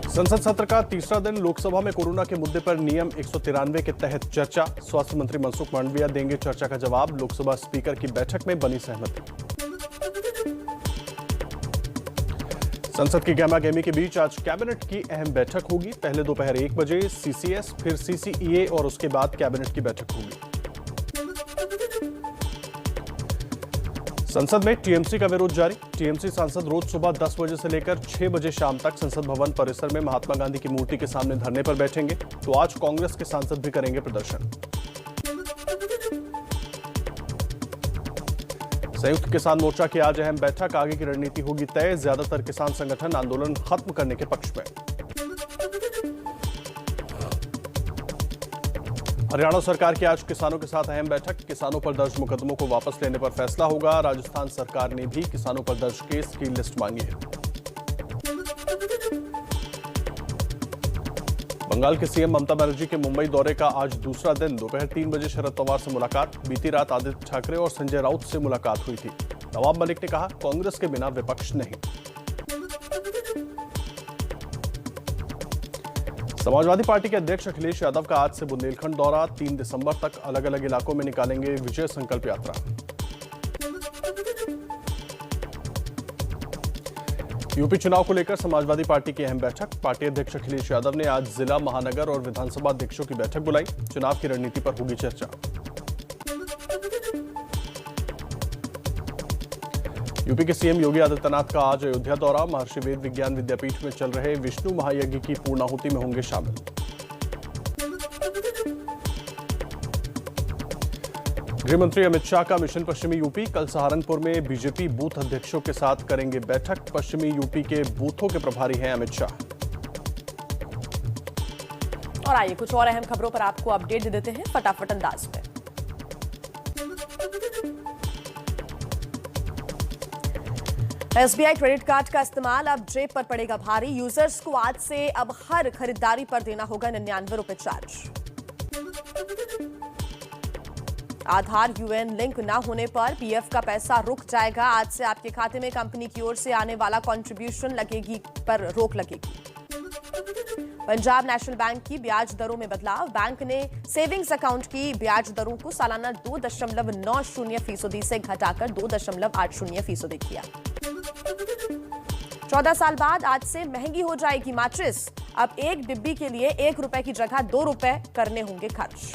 संसद सत्र का तीसरा दिन लोकसभा में कोरोना के मुद्दे पर नियम 193 के तहत चर्चा। स्वास्थ्य मंत्री मनसुख मांडविया देंगे चर्चा का जवाब। लोकसभा स्पीकर की बैठक में बनी सहमति। संसद की गहमागहमी के बीच आज कैबिनेट की अहम बैठक होगी। पहले दोपहर 1 बजे सीसीएस, फिर सीसीईए और उसके बाद कैबिनेट की बैठक होगी। संसद में टीएमसी का विरोध जारी। टीएमसी सांसद रोज सुबह 10 बजे से लेकर 6 बजे शाम तक संसद भवन परिसर में महात्मा गांधी की मूर्ति के सामने धरने पर बैठेंगे। तो आज कांग्रेस के सांसद भी करेंगे प्रदर्शन। संयुक्त किसान मोर्चा की आज अहम बैठक। आगे की रणनीति होगी तय। ज्यादातर किसान संगठन आंदोलन खत्म करने के पक्ष में। हरियाणा सरकार की आज किसानों के साथ अहम बैठक। किसानों पर दर्ज मुकदमों को वापस लेने पर फैसला होगा। राजस्थान सरकार ने भी किसानों पर दर्ज केस की लिस्ट मांगी है। बंगाल के सीएम ममता बनर्जी के मुंबई दौरे का आज दूसरा दिन। दोपहर 3 बजे शरद पवार से मुलाकात। बीती रात आदित्य ठाकरे और संजय राउत से मुलाकात हुई थी। नवाब मलिक ने कहा, कांग्रेस के बिना विपक्ष नहीं। समाजवादी पार्टी के अध्यक्ष अखिलेश यादव का आज से बुंदेलखंड दौरा। 3 दिसंबर तक अलग अलग इलाकों में निकालेंगे विजय संकल्प यात्रा। यूपी चुनाव को लेकर समाजवादी पार्टी की अहम बैठक। पार्टी अध्यक्ष अखिलेश यादव ने आज जिला, महानगर और विधानसभा अध्यक्षों की बैठक बुलाई। चुनाव की रणनीति पर होगी चर्चा। यूपी के सीएम योगी आदित्यनाथ का आज अयोध्या दौरा। महर्षि वेद विज्ञान विद्यापीठ में चल रहे विष्णु महायज्ञ की पूर्णाहुति में होंगे शामिल। गृह मंत्री अमित शाह का मिशन पश्चिमी यूपी। कल सहारनपुर में बीजेपी बूथ अध्यक्षों के साथ करेंगे बैठक। पश्चिमी यूपी के बूथों के प्रभारी हैं अमित शाह। और आइए कुछ और अहम खबरों पर आपको अपडेट दे देते हैं फटाफट अंदाज में। एसबीआई क्रेडिट कार्ड का इस्तेमाल अब जेब पर पड़ेगा भारी। यूजर्स को आज से अब हर खरीदारी पर देना होगा 99 रुपए चार्ज। आधार यूएन लिंक न होने पर पीएफ का पैसा रुक जाएगा। आज से आपके खाते में कंपनी की ओर से आने वाला कंट्रीब्यूशन लगेगी पर रोक लगेगी। पंजाब नेशनल बैंक की ब्याज दरों में बदलाव। बैंक ने सेविंग्स अकाउंट की ब्याज दरों को सालाना 2.90% से घटाकर 2.80% किया। 14 साल बाद आज से महंगी हो जाएगी मैट्रेस। अब एक डिब्बी के लिए 1 रुपए की जगह 2 रुपए करने होंगे खर्च।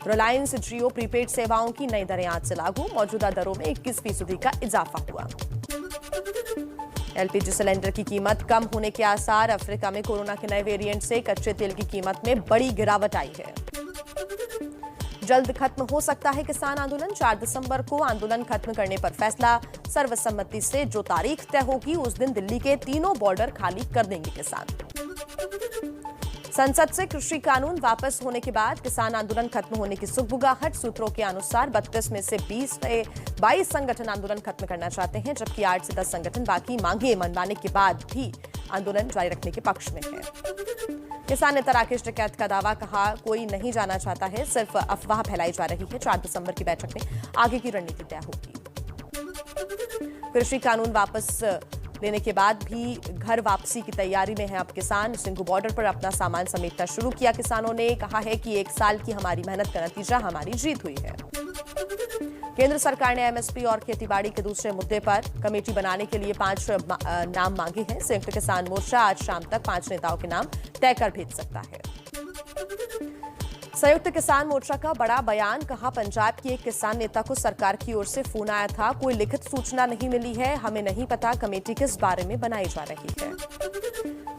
रिलायंस जियो प्रीपेड सेवाओं की नई दरें आज से लागू। मौजूदा दरों में 21% का इजाफा हुआ। एलपीजी सिलेंडर की कीमत कम होने के आसार। अफ्रीका में कोरोना के नए वेरिएंट से कच्चे तेल की कीमत में बड़ी गिरावट आई है। जल्द खत्म हो सकता है किसान आंदोलन। 4 दिसंबर को आंदोलन खत्म करने पर फैसला। सर्वसम्मति से जो तारीख तय होगी उस दिन दिल्ली के तीनों बॉर्डर खाली कर देंगे किसान। संसद से कृषि कानून वापस होने के बाद किसान आंदोलन खत्म होने की सुगबुगाहट। सूत्रों के अनुसार 32 में से 22 संगठन आंदोलन खत्म करना चाहते हैं, जबकि 8 से 10 संगठन बाकी मांगे मनवाने के बाद भी आंदोलन जारी रखने के पक्ष में है। किसान नेता राकेश टिकैत का दावा, कहा कोई नहीं जाना चाहता है, सिर्फ अफवाह फैलाई जा रही है। 4 दिसंबर की बैठक में आगे की रणनीति तय होगी। कृषि कानून वापस लेने के बाद भी घर वापसी की तैयारी में है अब किसान। सिंघू बॉर्डर पर अपना सामान समेटना शुरू किया किसानों ने। कहा है कि 1 साल की हमारी मेहनत का नतीजा हमारी जीत हुई है। केंद्र सरकार ने एमएसपी और खेतीबाड़ी के दूसरे मुद्दे पर कमेटी बनाने के लिए 5 नाम मांगे हैं। संयुक्त किसान मोर्चा आज शाम तक 5 नेताओं के नाम तय कर भेज सकता है। संयुक्त किसान मोर्चा का बड़ा बयान। कहा, पंजाब के एक किसान नेता को सरकार की ओर से फोन आया था, कोई लिखित सूचना नहीं मिली है, हमें नहीं पता कमेटी किस बारे में बनाई जा रही है।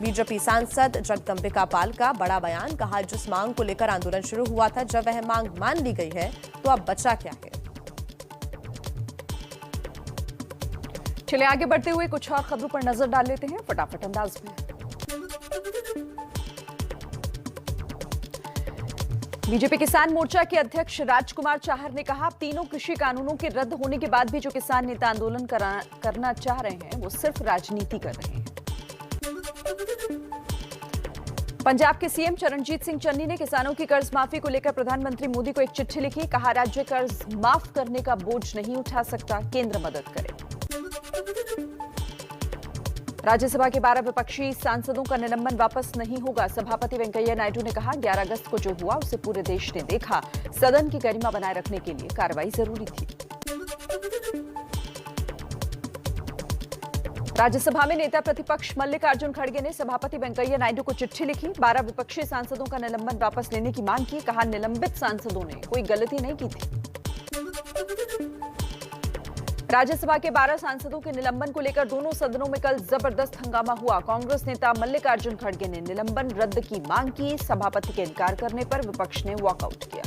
बीजेपी सांसद जगदम्बिका पाल का बड़ा बयान। कहा, जिस मांग को लेकर आंदोलन शुरू हुआ था, जब वह मांग मान ली गई है तो अब बचा क्या है। चलिए आगे बढ़ते हुए कुछ और खबरों पर नजर डाल लेते हैं फटाफट अंदाज में। बीजेपी किसान मोर्चा के अध्यक्ष राजकुमार चाहर ने कहा, तीनों कृषि कानूनों के रद्द होने के बाद भी जो किसान नेता आंदोलन करना चाह रहे हैं वो सिर्फ राजनीति कर रहे हैं। पंजाब के सीएम चरणजीत सिंह चन्नी ने किसानों की कर्ज माफी को लेकर प्रधानमंत्री मोदी को एक चिट्ठी लिखी। कहा, राज्य कर्ज माफ करने का बोझ नहीं उठा सकता, केंद्र मदद करे। राज्यसभा के 12 विपक्षी सांसदों का निलंबन वापस नहीं होगा। सभापति वेंकैया नायडू ने कहा, 11 अगस्त को जो हुआ उसे पूरे देश ने देखा। सदन की गरिमा बनाए रखने के लिए कार्रवाई जरूरी थी। राज्यसभा में नेता प्रतिपक्ष मल्लिकार्जुन खड़गे ने सभापति वेंकैया नायडू को चिट्ठी लिखी। 12 विपक्षी सांसदों का निलंबन वापस लेने की मांग की। कहा, निलंबित सांसदों ने कोई गलती नहीं की थी। राज्यसभा के 12 सांसदों के निलंबन को लेकर दोनों सदनों में कल जबरदस्त हंगामा हुआ। कांग्रेस नेता मल्लिकार्जुन खड़गे ने निलंबन रद्द की मांग की। सभापति के इनकार करने पर विपक्ष ने वॉकआउट किया।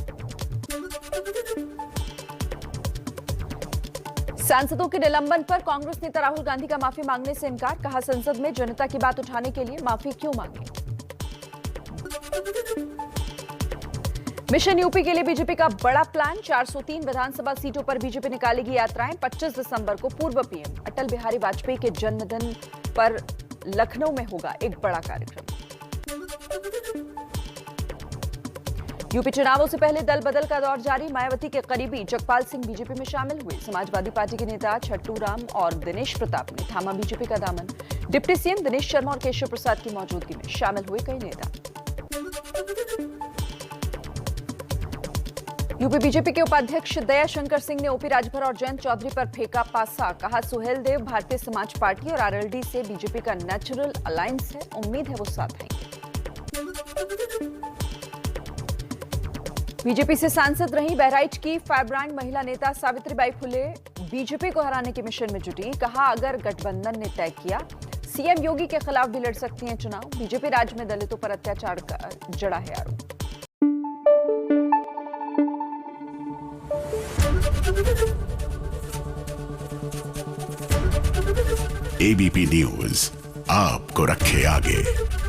सांसदों के निलंबन पर कांग्रेस नेता राहुल गांधी का माफी मांगने से इनकार। कहा, संसद में जनता की बात उठाने के लिए माफी क्यों मांगे। मिशन यूपी के लिए बीजेपी का बड़ा प्लान। 403 विधानसभा सीटों पर बीजेपी निकालेगी यात्राएं। 25 दिसंबर को पूर्व पीएम अटल बिहारी वाजपेयी के जन्मदिन पर लखनऊ में होगा एक बड़ा कार्यक्रम। यूपी चुनावों से पहले दल बदल का दौर जारी। मायावती के करीबी जगपाल सिंह बीजेपी में शामिल हुए। समाजवादी पार्टी के नेता छट्टू राम और दिनेश प्रताप ने थामा बीजेपी का दामन। डिप्टी सीएम दिनेश शर्मा और केशव प्रसाद की मौजूदगी में शामिल हुए कई नेता। यूपी बीजेपी के उपाध्यक्ष दयाशंकर सिंह ने ओपी राजभर और जयंत चौधरी पर फेंका पासा। कहा, सुहेल देव भारतीय समाज पार्टी और आरएलडी से बीजेपी का नेचुरल अलायंस है, उम्मीद है वो साथ आएंगे। बीजेपी से सांसद रही बहराइच की फायरब्रांड महिला नेता सावित्रीबाई फुले बीजेपी को हराने के मिशन में जुटी। कहा, अगर गठबंधन ने तय किया सीएम योगी के खिलाफ भी लड़ सकती हैं चुनाव। बीजेपी राज्य में दलितों पर अत्याचार का जड़ा है आरोप। एबीपी न्यूज आपको रखे आगे।